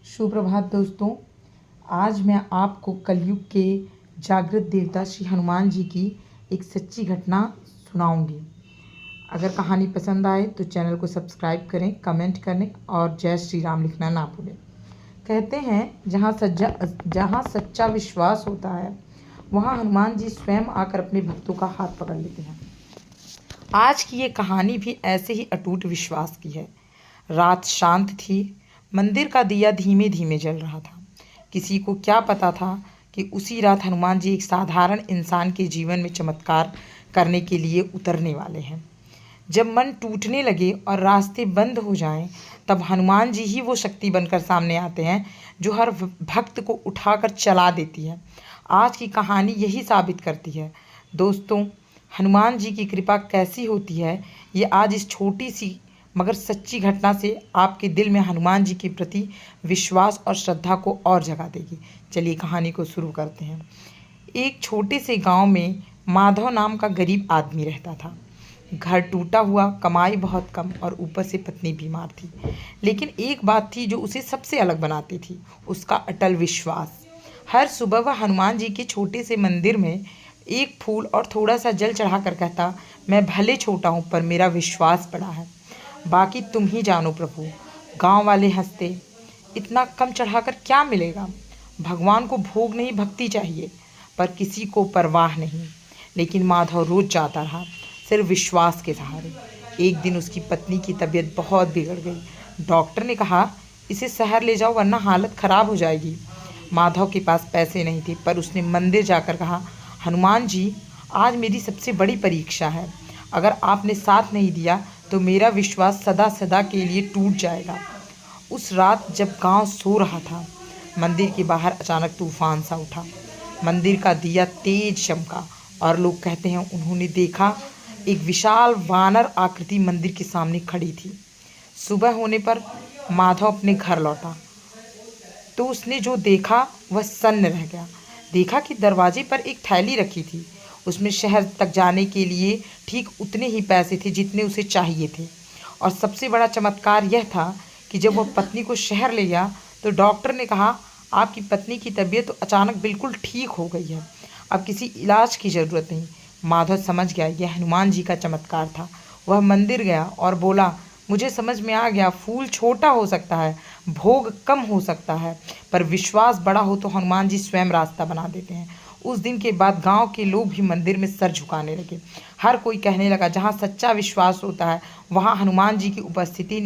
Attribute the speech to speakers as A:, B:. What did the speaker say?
A: सुप्रभात दोस्तों। आज मैं आपको कलयुग के जागृत देवता श्री हनुमान जी की एक सच्ची घटना सुनाऊंगी। अगर कहानी पसंद आए तो चैनल को सब्सक्राइब करें, कमेंट करें और जय श्री राम लिखना ना भूलें। कहते हैं जहाँ सच्चा विश्वास होता है वहाँ हनुमान जी स्वयं आकर अपने भक्तों का हाथ पकड़ लेते हैं। आज की ये कहानी भी ऐसे ही अटूट विश्वास की है। रात शांत थी, मंदिर का दिया धीमे धीमे जल रहा था। किसी को क्या पता था कि उसी रात हनुमान जी एक साधारण इंसान के जीवन में चमत्कार करने के लिए उतरने वाले हैं। जब मन टूटने लगे और रास्ते बंद हो जाएं, तब हनुमान जी ही वो शक्ति बनकर सामने आते हैं जो हर भक्त को उठाकर चला देती है। आज की कहानी यही साबित करती है। दोस्तों, हनुमान जी की कृपा कैसी होती है, ये आज इस छोटी सी मगर सच्ची घटना से आपके दिल में हनुमान जी के प्रति विश्वास और श्रद्धा को और जगा देगी। चलिए कहानी को शुरू करते हैं। एक छोटे से गांव में माधव नाम का गरीब आदमी रहता था। घर टूटा हुआ, कमाई बहुत कम और ऊपर से पत्नी बीमार थी। लेकिन एक बात थी जो उसे सबसे अलग बनाती थी, उसका अटल विश्वास। हर सुबह वह हनुमान जी के छोटे से मंदिर में एक फूल और थोड़ा सा जल चढ़ाकर कहता, मैं भले छोटा हूँ पर मेरा विश्वास बड़ा है, बाकी तुम ही जानो प्रभु। गांव वाले हंसते, इतना कम चढ़ाकर क्या मिलेगा, भगवान को भोग नहीं भक्ति चाहिए। पर किसी को परवाह नहीं। लेकिन माधव रोज जाता रहा, सिर्फ विश्वास के सहारे। एक दिन उसकी पत्नी की तबीयत बहुत बिगड़ गई। डॉक्टर ने कहा, इसे शहर ले जाओ वरना हालत खराब हो जाएगी। माधव के पास पैसे नहीं थे, पर उसने मंदिर जाकर कहा, हनुमान जी, आज मेरी सबसे बड़ी परीक्षा है। अगर आपने साथ नहीं दिया तो मेरा विश्वास सदा सदा के लिए टूट जाएगा। उस रात जब गांव सो रहा था, मंदिर के बाहर अचानक तूफान सा उठा। मंदिर का दिया तेज चमका और लोग कहते हैं उन्होंने देखा एक विशाल वानर आकृति मंदिर के सामने खड़ी थी। सुबह होने पर माधव अपने घर लौटा तो उसने जो देखा वह सन्न रह गया। देखा कि दरवाजे पर एक थैली रखी थी। उसमें शहर तक जाने के लिए ठीक उतने ही पैसे थे जितने उसे चाहिए थे। और सबसे बड़ा चमत्कार यह था कि जब वह पत्नी को शहर ले गया तो डॉक्टर ने कहा, आपकी पत्नी की तबीयत तो अचानक बिल्कुल ठीक हो गई है, अब किसी इलाज की ज़रूरत नहीं। माधव समझ गया यह हनुमान जी का चमत्कार था। वह मंदिर गया और बोला, मुझे समझ में आ गया, फूल छोटा हो सकता है, भोग कम हो सकता है, पर विश्वास बड़ा हो तो हनुमान जी स्वयं रास्ता बना देते हैं। उस दिन के बाद गांव के लोग भी मंदिर में सर झुकाने लगे। हर कोई कहने लगा, जहां सच्चा विश्वास होता है वहां हनुमान जी की उपस्थिति